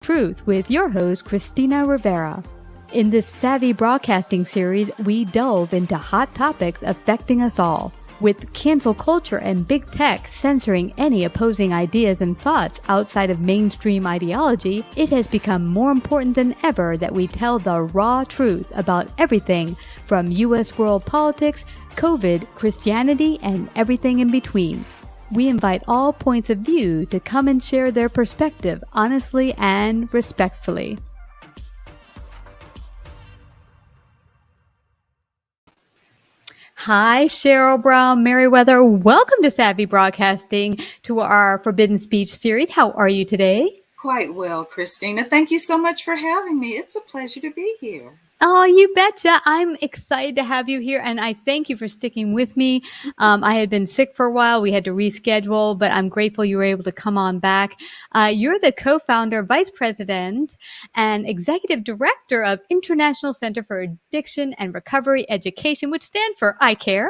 Truth with your host, Christina Rivera. In this Savvy Broadcasting series, we delve into hot topics affecting us all. With cancel culture and big tech censoring any opposing ideas and thoughts outside of mainstream ideology, it has become more important than ever that we tell the raw truth about everything from U.S. world politics, COVID, Christianity, and everything in between. We invite all points of view to come and share their perspective honestly and respectfully. Hi, Cheryl Brown Merriwether. Welcome to Savvy Broadcasting, to our Forbidden Speech series. How are you today? Quite well, Christina. Thank you so much for having me. It's a pleasure to be here. Oh, you betcha. I'm excited to have you here, and I thank you for sticking with me. I had been sick for a while. We had to reschedule, but I'm grateful you were able to come on back. You're the co-founder, vice president, and executive director of International Center for Addiction and Recovery Education, which stands for ICARE.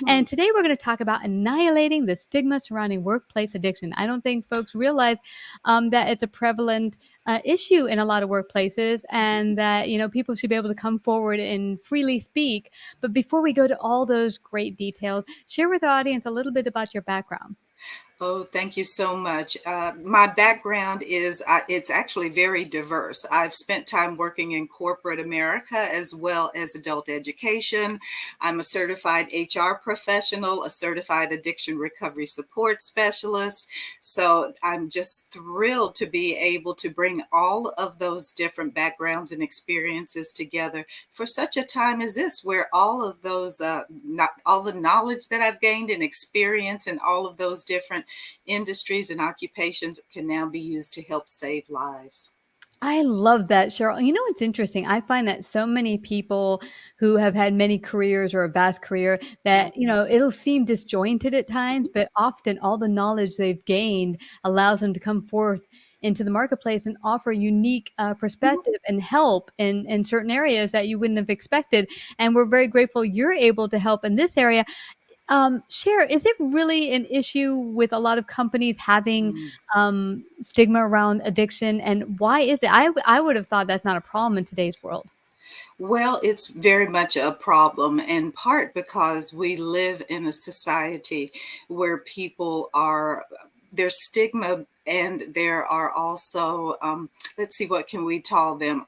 And today we're going to talk about annihilating the stigma surrounding workplace addiction. I don't think folks realize that it's a prevalent issue in a lot of workplaces, and that, people should be able to come forward and freely speak. But before we go to all those great details, share with the audience a little bit about your background. Oh, thank you so much. My background is, it's actually very diverse. I've spent time working in corporate America as well as adult education. I'm a certified HR professional, a certified addiction recovery support specialist. So I'm just thrilled to be able to bring all of those different backgrounds and experiences together for such a time as this, where all of those, all the knowledge that I've gained and experience and all of those different industries and occupations can now be used to help save lives. I love that, Cheryl. You know, it's interesting. I find that so many people who have had many careers or a vast career that, it'll seem disjointed at times, but often all the knowledge they've gained allows them to come forth into the marketplace and offer unique perspective and help in certain areas that you wouldn't have expected. And we're very grateful you're able to help in this area. Cher, is it really an issue with a lot of companies having stigma around addiction? And why is it? I would have thought that's not a problem in today's world. Well, it's very much a problem, in part because we live in a society where people there's stigma, and there are also, let's see, what can we call them?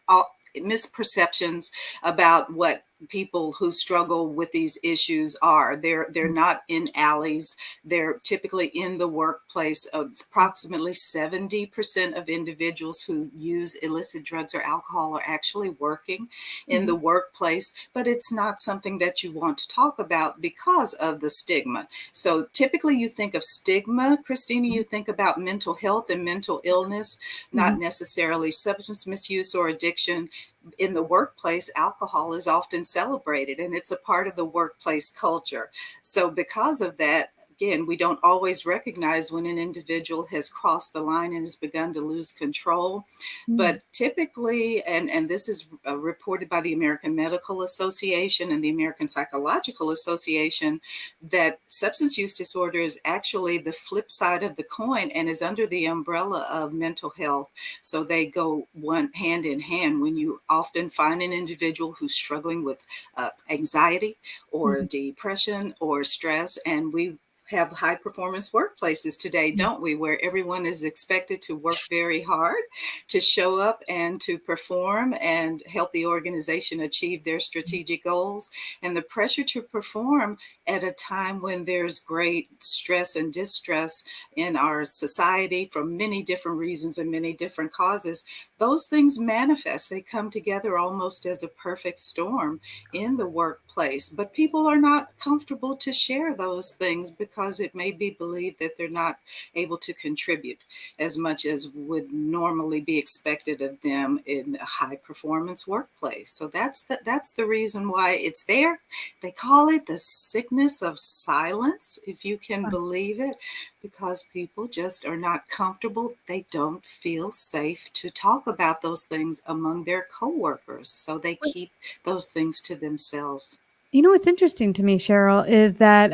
Misperceptions about what people who struggle with these issues are. They're not in alleys. They're typically in the workplace. Approximately 70% of individuals who use illicit drugs or alcohol are actually working in the workplace, but it's not something that you want to talk about because of the stigma. So typically you think of stigma, Christina, you think about mental health and mental illness, not necessarily substance misuse or addiction. In the workplace, alcohol is often celebrated, and it's a part of the workplace culture. So because of that, again, we don't always recognize when an individual has crossed the line and has begun to lose control. But typically, and this is reported by the American Medical Association and the American Psychological Association, that substance use disorder is actually the flip side of the coin and is under the umbrella of mental health. So they go hand in hand. When you often find an individual who's struggling with anxiety or depression or stress, and we have high performance workplaces today, don't we, where everyone is expected to work very hard to show up and to perform and help the organization achieve their strategic goals. And the pressure to perform at a time when there's great stress and distress in our society for many different reasons and many different causes, those things manifest. They come together almost as a perfect storm in the workplace. But people are not comfortable to share those things because it may be believed that they're not able to contribute as much as would normally be expected of them in a high performance workplace. So that's the reason why it's there. They call it the sickness of silence, if you can believe it, because people just are not comfortable. They don't feel safe to talk about those things among their coworkers. So they keep those things to themselves. You know, what's interesting to me, Cheryl, is that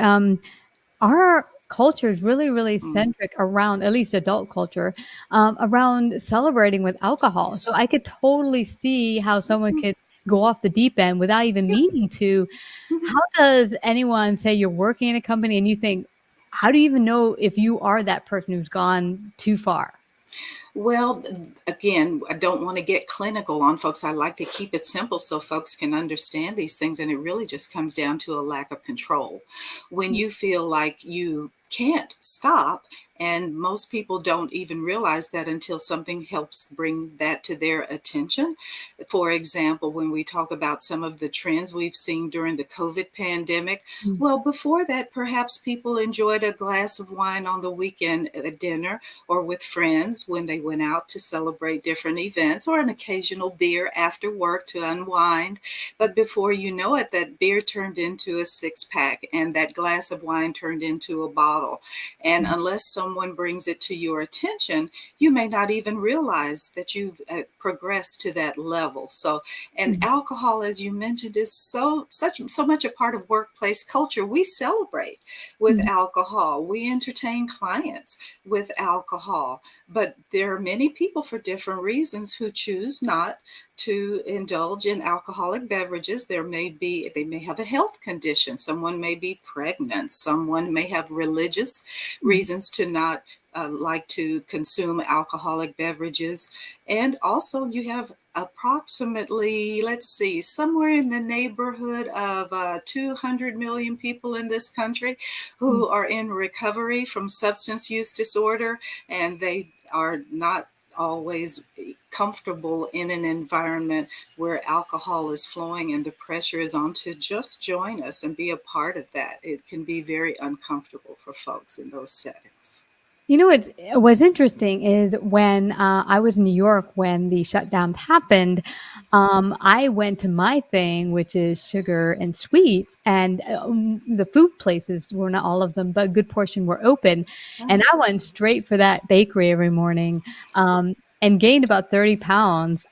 our culture is really, really Mm. centric around, at least adult culture, around celebrating with alcohol. So Yes. I could totally see how someone Mhm. could go off the deep end without even Yeah. meaning to. Mhm. How does anyone say you're working in a company and you think, how do you even know if you are that person who's gone too far? Well, again, I don't want to get clinical on folks. I like to keep it simple so folks can understand these things. And it really just comes down to a lack of control. When Mm, you feel like you can't stop, and most people don't even realize that until something helps bring that to their attention. For example, when we talk about some of the trends we've seen during the COVID pandemic, mm, well, before that, perhaps people enjoyed a glass of wine on the weekend at dinner or with friends when they went out to celebrate different events, or an occasional beer after work to unwind. But before you know it, that beer turned into a six pack and that glass of wine turned into a bottle. And mm, unless someone brings it to your attention, you may not even realize that you've progressed to that level. So, and mm, alcohol, as you mentioned, is so much a part of workplace culture. We celebrate with mm, alcohol. We entertain clients with alcohol. But there are many people for different reasons who choose not to indulge in alcoholic beverages. They may have a health condition. Someone may be pregnant. Someone may have religious mm. reasons to not like to consume alcoholic beverages. And also, you have approximately, let's see, somewhere in the neighborhood of 200 million people in this country Mm. who are in recovery from substance use disorder, and they are not always comfortable in an environment where alcohol is flowing and the pressure is on to just join us and be a part of that. It can be very uncomfortable for folks in those settings. You know, what's interesting is when I was in New York when the shutdowns happened, I went to my thing, which is sugar and sweets, and the food places were not all of them, but a good portion were open, and Oh, I went straight for that bakery every morning. And gained about 30 pounds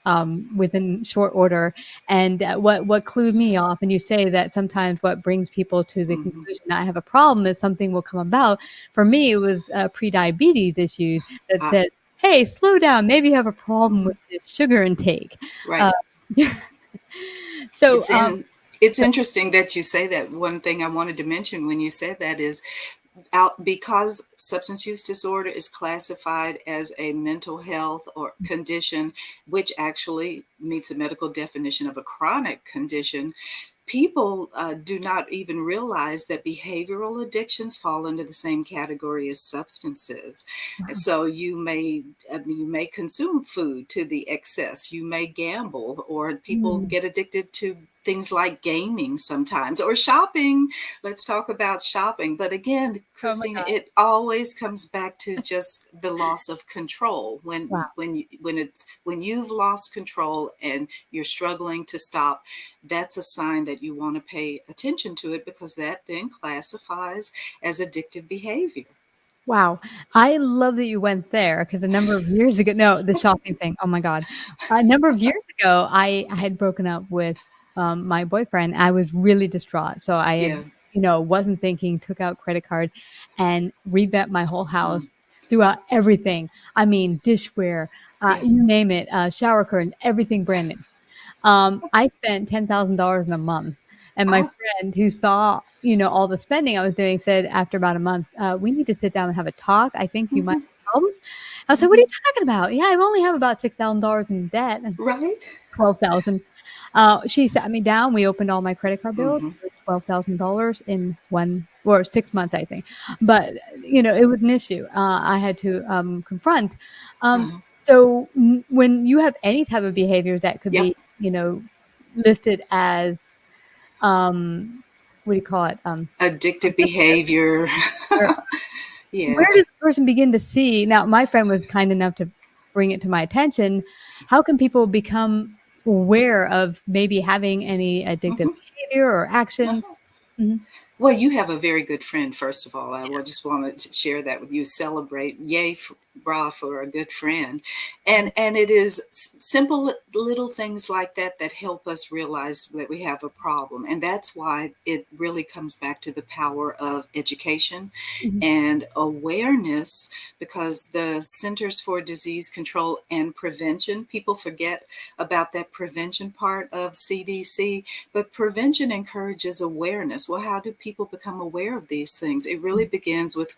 within short order. And what clued me off, and you say that sometimes what brings people to the mhm. conclusion that I have a problem is something will come about. For me, it was pre-diabetes issues that Ah, said, "Hey, slow down. Maybe you have a problem mhm. with this sugar intake." Uh, Right. so, It's in it's interesting that you say that. One thing I wanted to mention when you said that is out because substance use disorder is classified as a mental health or condition, which actually meets a medical definition of a chronic condition. People do not even realize that behavioral addictions fall into the same category as substances. And wow. so you may consume food to the excess, you may gamble, or people Mm. get addicted to things like gaming sometimes, or shopping. Let's talk about shopping. But again, Oh my Christine, god. it always comes back to just the loss of control. Wow. When you've lost control and you're struggling to stop, that's a sign that you want to pay attention to it, because that then classifies as addictive behavior. Wow. I love that you went there because a number of years ago, no, the shopping thing. Oh my God. A number of years ago, I had broken up with my boyfriend. I was really distraught. So I had, Yeah. wasn't thinking, took out credit card and revamped my whole Mm. house, threw out everything. I mean, dishware, Yeah. you name it, shower curtain, everything brand new. I spent $10,000 in a month, and my Oh. friend who saw, all the spending I was doing said after about a month, "We need to sit down and have a talk. I think you might Mhm. have a problem." I was like, "What are you Mhm. talking about? Yeah, I only have about $6,000 in debt." And Right. 12,000. She sat me down. We opened all my credit card bills. Hmm. It was $12,000 in 1 or 6 months, I think. But, it was an issue, I had to, confront. Um, Uh-huh. so when you have any type of behaviors that could Yep. be, listed as, what do you call it? Addictive Addictive, behavior. or Yeah. where does the person begin to see now, my friend was kind enough to bring it to my attention. How can people become aware of maybe having any addictive Hmm. behavior or actions? Mhm. Well, you have a very good friend, first of all. Just want to share that with you. Celebrate. Yay, brah, for a good friend. And it is simple little things like that that help us realize that we have a problem. And that's why it really comes back to the power of education Mhm. and awareness, because the Centers for Disease Control and Prevention, people forget about that prevention part of CDC, but prevention encourages awareness. Well, how do people become aware of these things? It really begins with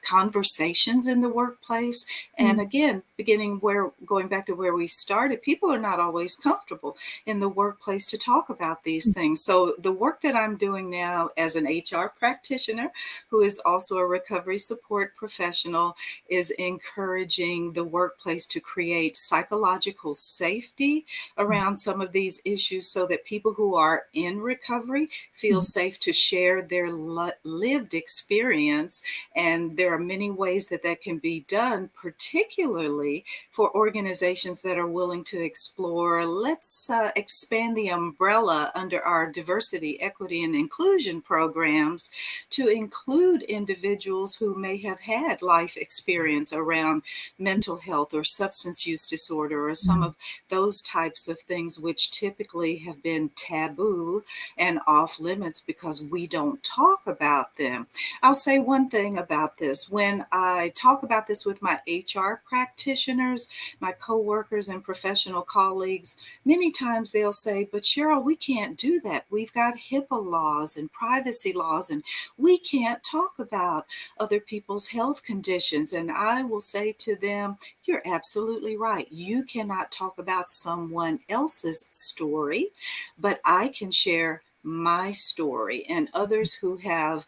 conversations in the workplace, and Mhm. again, beginning where going back to where we started, people are not always comfortable in the workplace to talk about these things. So the work that I'm doing now as an HR practitioner, who is also a recovery support professional, is encouraging the workplace to create psychological safety around some of these issues so that people who are in recovery feel Mhm. safe to share their lived experience. And there are many ways that that can be done, particularly for organizations that are willing to explore. Let's expand the umbrella under our diversity, equity, and inclusion programs to include individuals who may have had life experience around mental health or substance use disorder or some Mhm. of those types of things, which typically have been taboo and off limits because we don't talk about them. I'll say one thing about this. When I talk about this with my HR practitioners, my coworkers and professional colleagues, many times they'll say, but Cheryl, we can't do that. We've got HIPAA laws and privacy laws, and we can't talk about other people's health conditions. And I will say to them, you're absolutely right. You cannot talk about someone else's story, but I can share my story and others who have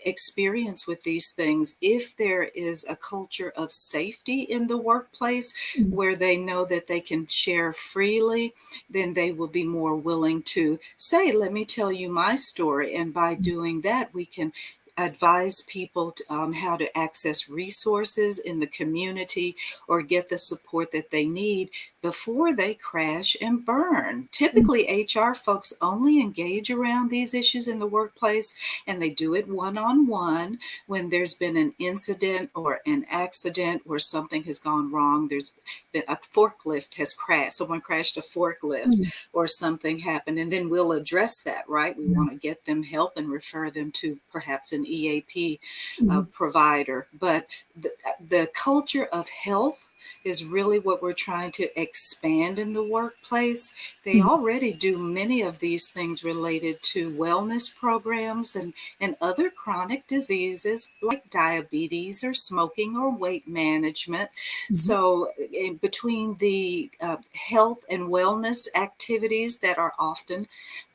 experience with these things. If there is a culture of safety in the workplace Mhm. where they know that they can share freely, then they will be more willing to say, let me tell you my story. And by doing that, we can advise people on how to access resources in the community or get the support that they need before they crash and burn. Mhm. Typically, HR folks only engage around these issues in the workplace, and they do it one on one when there's been an incident or an accident where something has gone wrong. There's been a forklift has crashed, someone crashed a forklift Mhm. or something happened, and then we'll address that, right? We Mhm. want to get them help and refer them to perhaps an EAP Mhm. provider. But the culture of health is really what we're trying to expand in the workplace. They Mhm. already do many of these things related to wellness programs and other chronic diseases like diabetes or smoking or weight management. Mhm. So, in between the health and wellness activities that are often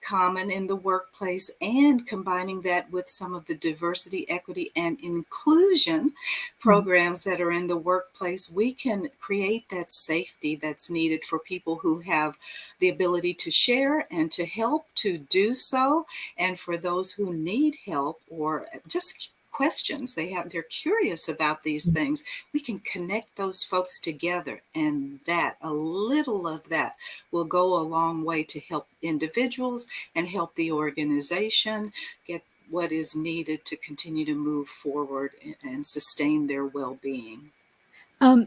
common in the workplace and combining that with some of the diversity, equity, and inclusion Mhm. programs that are in the workplace, we can create that safety that's needed for people who have the ability to share and to help to do so. And for those who need help or just questions they're curious about these things, we can connect those folks together, and that a little of that will go a long way to help individuals and help the organization get what is needed to continue to move forward and sustain their well-being.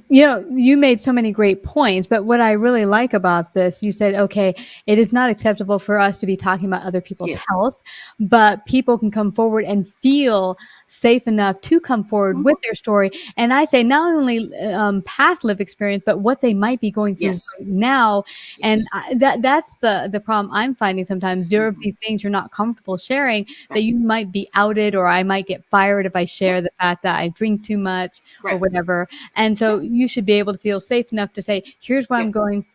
You made so many great points, but what I really like about this, you said, okay, it is not acceptable for us to be talking about other people's Yeah. health, but people can come forward and feel safe enough to come forward Mhm. with their story. And I say not only past life experience, but what they might be going through Yes. right now. And Yes. that's the problem I'm finding sometimes. There are Hmm. these things you're not comfortable sharing that Right. you might be outed, or I might get fired if I Yep. share the fact that I drink too much or Right. whatever. And so Yep. you should be able to feel safe enough to say, here's what I'm Yep. going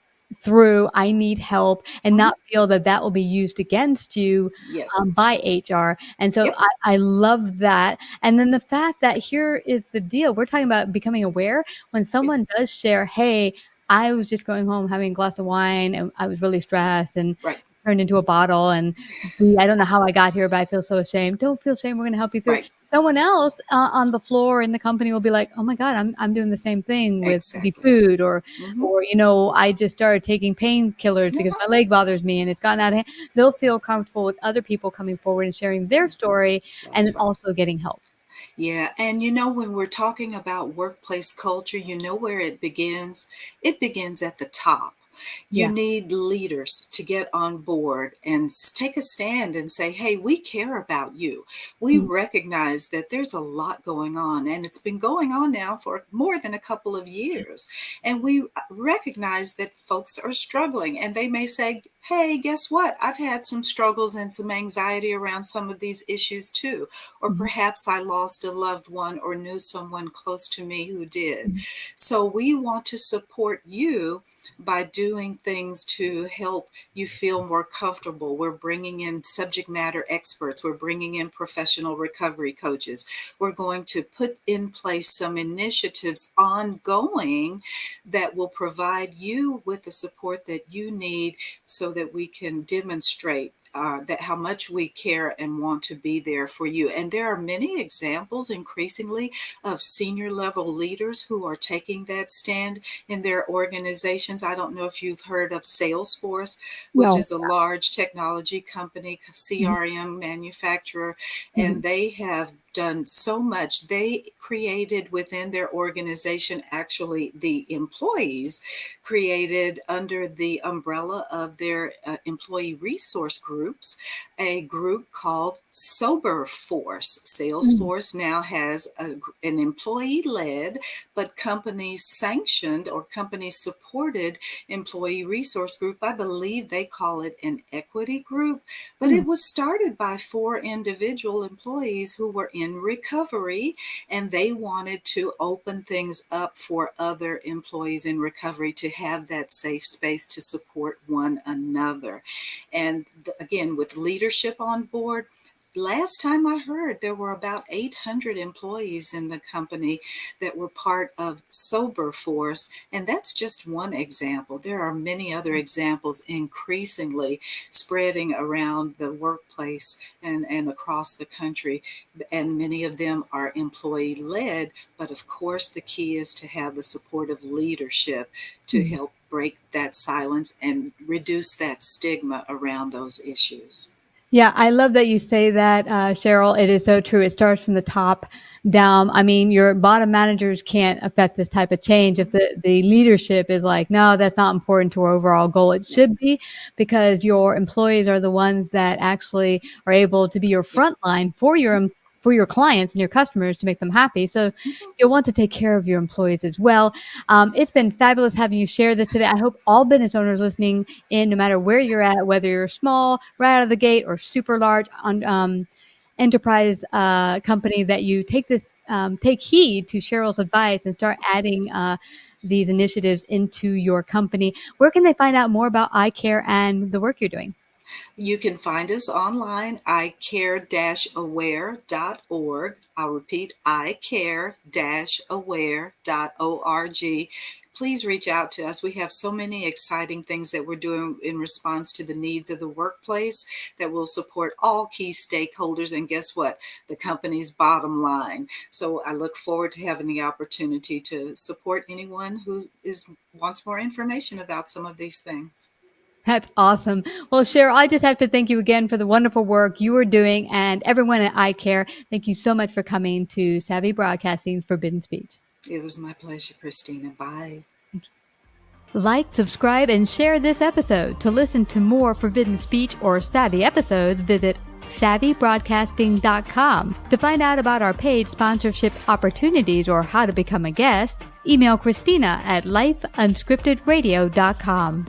through. I need help, and Hmm. not feel that that will be used against you Yes. by HR. And so Yep. I love that. And then the fact that here is the deal. We're talking about becoming aware when Yep. someone does share, hey, I was just going home having a glass of wine and I was really stressed and Right. turned into a bottle. And I don't know how I got here, but I feel so ashamed. Don't feel shame. We're going to help you through. Right. someone else on the floor in the company will be like, oh my God, I'm doing the same thing with maybe Exactly. food Mm-hmm. or, I just started taking painkillers because my leg bothers me and it's gotten out of hand. They'll feel comfortable with other people coming forward and sharing their story and then That's right. also getting help. Yeah, and when we're talking about workplace culture, where it begins? It begins at the top. You Yeah. need leaders to get on board and take a stand and say, hey, we care about you. We Mhm. recognize that there's a lot going on, and it's been going on now for more than a couple of years. And we recognize that folks are struggling, and they may say, hey, guess what? I've had some struggles and some anxiety around some of these issues too. Or Mhm. perhaps I lost a loved one or knew someone close to me who did. Mhm. So we want to support you by doing things to help you feel more comfortable. We're bringing in subject matter experts. We're bringing in professional recovery coaches. We're going to put in place some initiatives ongoing that will provide you with the support that you need so that we can demonstrate that how much we care and want to be there for you. And there are many examples increasingly of senior level leaders who are taking that stand in their organizations. I don't know if you've heard of Salesforce, which No. is a large technology company, Mhm. CRM manufacturer, Mhm. and they have done so much. They created within their organization, actually, the employees created under the umbrella of their employee resource groups, a group called Sober Force. Mhm. Salesforce now has an employee led but company sanctioned or company supported employee resource group. I believe they call it an equity group, but Mhm. it was started by 4 individual employees who were in recovery, and they wanted to open things up for other employees in recovery to have that safe space to support one another. And again, with leadership on board, last time I heard, there were about 800 employees in the company that were part of Sober Force, and that's just one example. There are many other examples increasingly spreading around the workplace and across the country, and many of them are employee led. But of course, the key is to have the support of leadership to Mhm. help break that silence and reduce that stigma around those issues. Yeah, I love that you say that, Cheryl. It is so true. It starts from the top down. I mean, your bottom managers can't affect this type of change if the leadership is like, no, that's not important to our overall goal. It Yeah, should be because your employees are the ones that actually are able to be your yeah. front line for your clients and your customers to make them happy. So Mhm. you'll want to take care of your employees as well. It's been fabulous having you share this today. I hope all business owners listening in, no matter where you're at, whether you're small, right out of the gate, or super large on enterprise company, that you take heed to Cheryl's advice and start adding these initiatives into your company. Where can they find out more about ICARE and the work you're doing? You can find us online, icare-aware.org. I'll repeat, icare-aware.org. Please reach out to us. We have so many exciting things that we're doing in response to the needs of the workplace that will support all key stakeholders. And guess what? The company's bottom line. So I look forward to having the opportunity to support anyone who wants more information about some of these things. That's awesome. Well, Cheryl, I just have to thank you again for the wonderful work you are doing, and everyone at iCare. Thank you so much for coming to Savvy Broadcasting Forbidden Speech. It was my pleasure, Christina. Bye. Like, subscribe, and share this episode. To listen to more Forbidden Speech or Savvy episodes, visit savvybroadcasting.com. To find out about our paid sponsorship opportunities or how to become a guest, email Christina at lifeunscriptedradio.com.